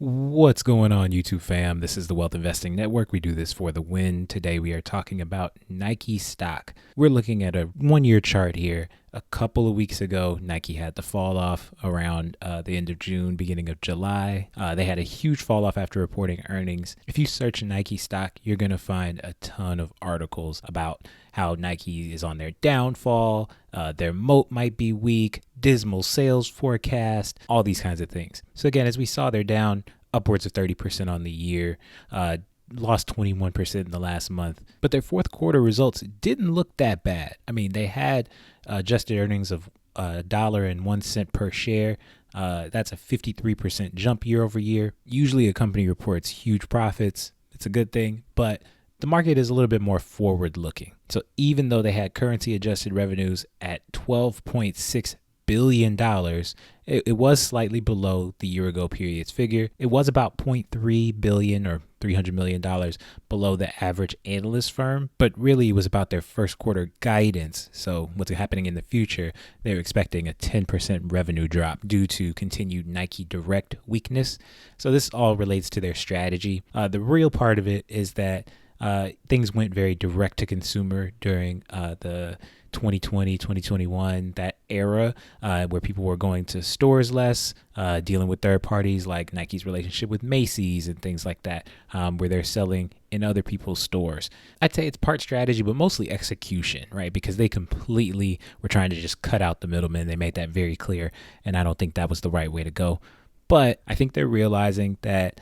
What's going on, YouTube fam? This is the Wealth Investing Network. We do this for the win. Today we are talking about Nike stock. We're looking at a 1-year chart here. A couple of weeks ago, Nike had the fall off around the end of June, beginning of July. They had a huge fall off after reporting earnings. If you search Nike stock, you're going to find a ton of articles about how Nike is on their downfall, their moat might be weak, dismal sales forecast, all these kinds of things. So again, as we saw, they're down upwards of 30% on the year, lost 21% in the last month. But their fourth quarter results didn't look that bad. I mean, they had adjusted earnings of $1.01 per share. That's a 53% jump year over year. Usually a company reports huge profits. It's a good thing, but the market is a little bit more forward looking. So even though they had currency adjusted revenues at $12.6 billion, it was slightly below the year ago period's figure. It was about $0.3 billion or $300 million below the average analyst firm, but really it was about their first quarter guidance. So what's happening in the future, they're expecting a 10% revenue drop due to continued Nike Direct weakness. So this all relates to their strategy. The real part of it is that things went very direct to consumer during the 2020, 2021, that era where people were going to stores less, dealing with third parties like Nike's relationship with Macy's and things like that, where they're selling in other people's stores. I'd say it's part strategy, but mostly execution, right? Because they completely were trying to just cut out the middleman. They made that very clear, and I don't think that was the right way to go. But I think they're realizing that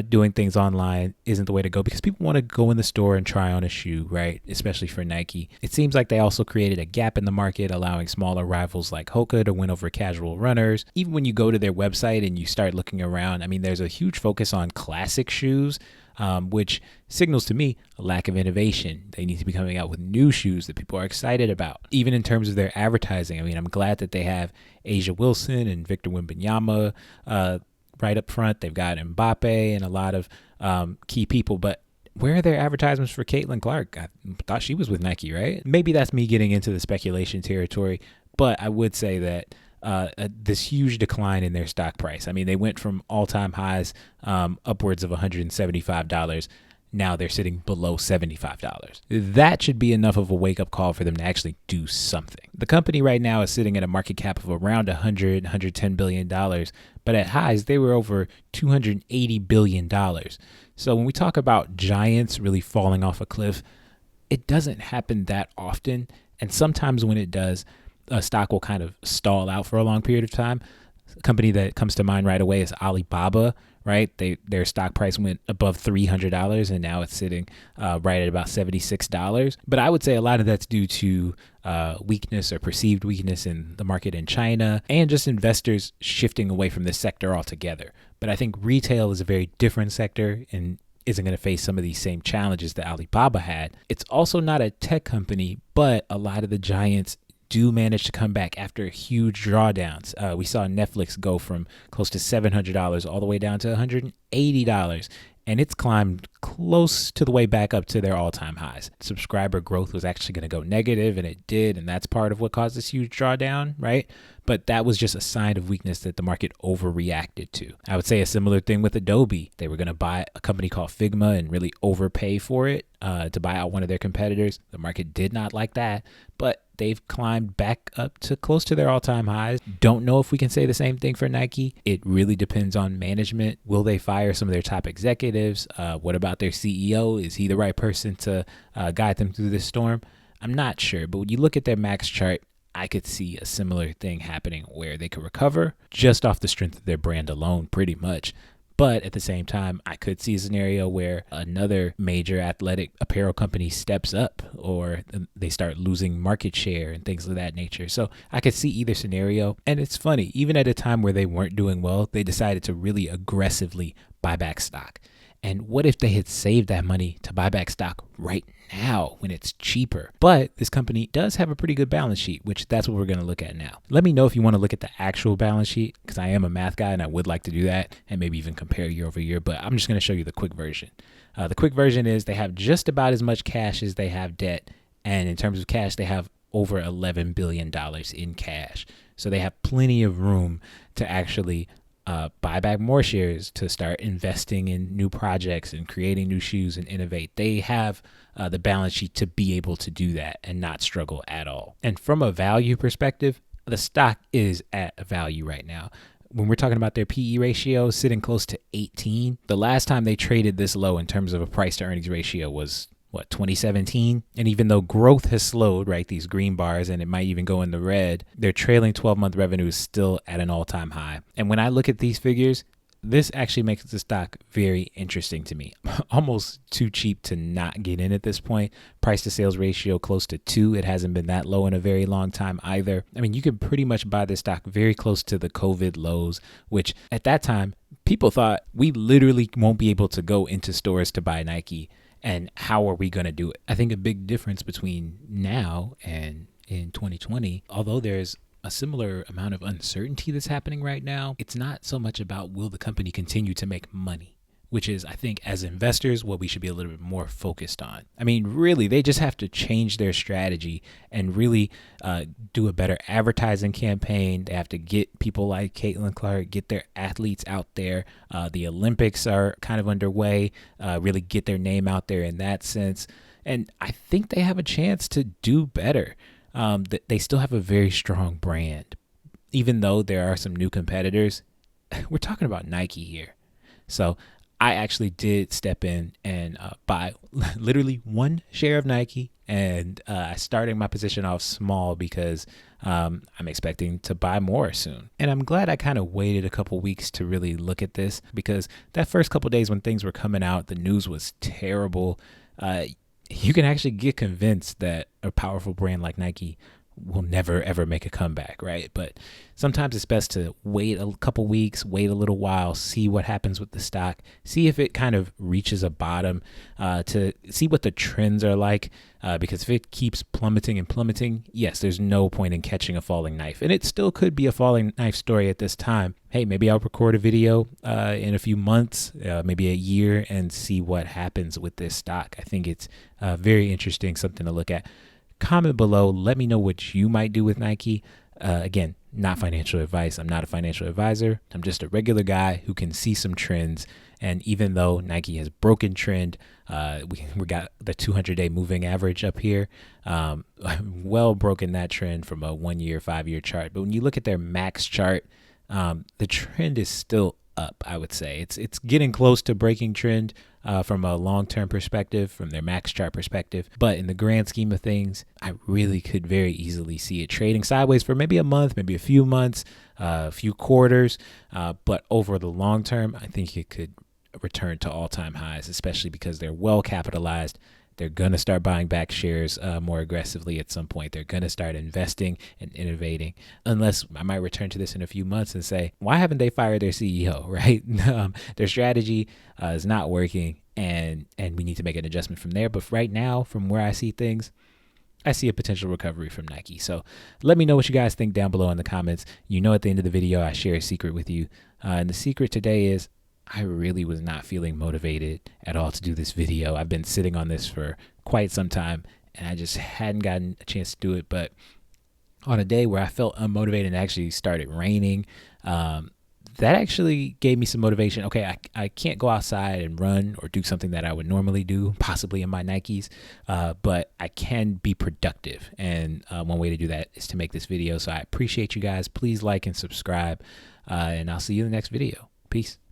doing things online isn't the way to go because people want to go in the store and try on a shoe, right? Especially for Nike. It seems like they also created a gap in the market, allowing smaller rivals like Hoka to win over casual runners. Even when you go to their website and you start looking around, I mean, there's a huge focus on classic shoes, which signals to me a lack of innovation. They need to be coming out with new shoes that people are excited about. Even in terms of their advertising, I mean, I'm glad that they have Asia Wilson and Victor Wembanyama right up front. They've got Mbappe and a lot of key people, but where are their advertisements for Caitlin Clark? I thought she was with Nike, right? Maybe that's me getting into the speculation territory, but I would say that this huge decline in their stock price. I mean, they went from all-time highs upwards of $175. Now they're sitting below $75. That should be enough of a wake-up call for them to actually do something. The company right now is sitting at a market cap of around $110 billion, but at highs, they were over $280 billion. So when we talk about giants really falling off a cliff, it doesn't happen that often. And sometimes when it does, a stock will kind of stall out for a long period of time. A company that comes to mind right away is Alibaba, right? Their stock price went above $300 and now it's sitting right at about $76. But I would say a lot of that's due to weakness or perceived weakness in the market in China and just investors shifting away from this sector altogether. But I think retail is a very different sector and isn't going to face some of these same challenges that Alibaba had. It's also not a tech company, but a lot of the giants do manage to come back after huge drawdowns. We saw Netflix go from close to $700 all the way down to $180, and it's climbed close to the way back up to their all-time highs. Subscriber growth was actually going to go negative, and it did, and that's part of what caused this huge drawdown, right? But that was just a sign of weakness that the market overreacted to. I would say a similar thing with Adobe. They were going to buy a company called Figma and really overpay for it to buy out one of their competitors. The market did not like that, but they've climbed back up to close to their all-time highs. Don't know if we can say the same thing for Nike. It really depends on management. Will they fire some of their top executives? What about their CEO? Is he the right person to guide them through this storm? I'm not sure, but when you look at their max chart, I could see a similar thing happening where they could recover just off the strength of their brand alone, pretty much. But at the same time, I could see a scenario where another major athletic apparel company steps up or they start losing market share and things of that nature. So I could see either scenario. And it's funny, even at a time where they weren't doing well, they decided to really aggressively buy back stock. And what if they had saved that money to buy back stock right now when it's cheaper? But this company does have a pretty good balance sheet, which that's what we're going to look at now. Let me know if you want to look at the actual balance sheet, because I am a math guy and I would like to do that and maybe even compare year over year, but I'm just going to show you the quick version. The quick version is they have just about as much cash as they have debt. And in terms of cash, they have over $11 billion in cash. So they have plenty of room to actually buy back more shares to start investing in new projects and creating new shoes and innovate. They have the balance sheet to be able to do that and not struggle at all. And from a value perspective, the stock is at a value right now. When we're talking about their PE ratio sitting close to 18, the last time they traded this low in terms of a price to earnings ratio was 2017? And even though growth has slowed, right, these green bars, and it might even go in the red, their trailing 12-month revenue is still at an all-time high. And when I look at these figures, this actually makes the stock very interesting to me. Almost too cheap to not get in at this point. Price to sales ratio close to 2. It hasn't been that low in a very long time either. I mean, you can pretty much buy this stock very close to the COVID lows, which at that time, people thought we literally won't be able to go into stores to buy Nike. And how are we going to do it? I think a big difference between now and in 2020, although there's a similar amount of uncertainty that's happening right now, it's not so much about will the company continue to make money, which is, I think, as investors, what we should be a little bit more focused on. I mean, really, they just have to change their strategy and really do a better advertising campaign. They have to get people like Caitlin Clark, get their athletes out there. The Olympics are kind of underway, really get their name out there in that sense. And I think they have a chance to do better. They still have a very strong brand. Even though there are some new competitors, we're talking about Nike here. So I actually did step in and buy literally one share of Nike, and I started my position off small because I'm expecting to buy more soon. And I'm glad I kind of waited a couple weeks to really look at this, because that first couple days when things were coming out, the news was terrible. You can actually get convinced that a powerful brand like Nike will never, ever make a comeback, right? But sometimes it's best to wait a couple weeks, wait a little while, see what happens with the stock, see if it kind of reaches a bottom, to see what the trends are like, because if it keeps plummeting, yes, there's no point in catching a falling knife. And it still could be a falling knife story at this time. Hey, maybe I'll record a video in a few months, maybe a year, and see what happens with this stock. I think it's very interesting, something to look at. Comment below. Let me know what you might do with Nike. Again, not financial advice. I'm not a financial advisor. I'm just a regular guy who can see some trends. And even though Nike has broken trend, we got the 200-day moving average up here. Well broken that trend from a 1-year, 5-year chart. But when you look at their max chart, the trend is still up, I would say. It's getting close to breaking trend from a long-term perspective, from their max chart perspective. But in the grand scheme of things, I really could very easily see it trading sideways for maybe a month, maybe a few months, a few quarters. But over the long term, I think it could return to all-time highs, especially because they're well capitalized. They're going to start buying back shares more aggressively at some point. They're going to start investing and innovating, unless I might return to this in a few months and say, why haven't they fired their CEO, right? Their strategy is not working, and we need to make an adjustment from there. But right now, from where I see things, I see a potential recovery from Nike. So let me know what you guys think down below in the comments. You know, at the end of the video, I share a secret with you. And the secret today is I really was not feeling motivated at all to do this video. I've been sitting on this for quite some time, and I just hadn't gotten a chance to do it. But on a day where I felt unmotivated and actually started raining, that actually gave me some motivation. Okay, I can't go outside and run or do something that I would normally do, possibly in my Nikes, but I can be productive. And one way to do that is to make this video. So I appreciate you guys. Please like and subscribe, and I'll see you in the next video. Peace.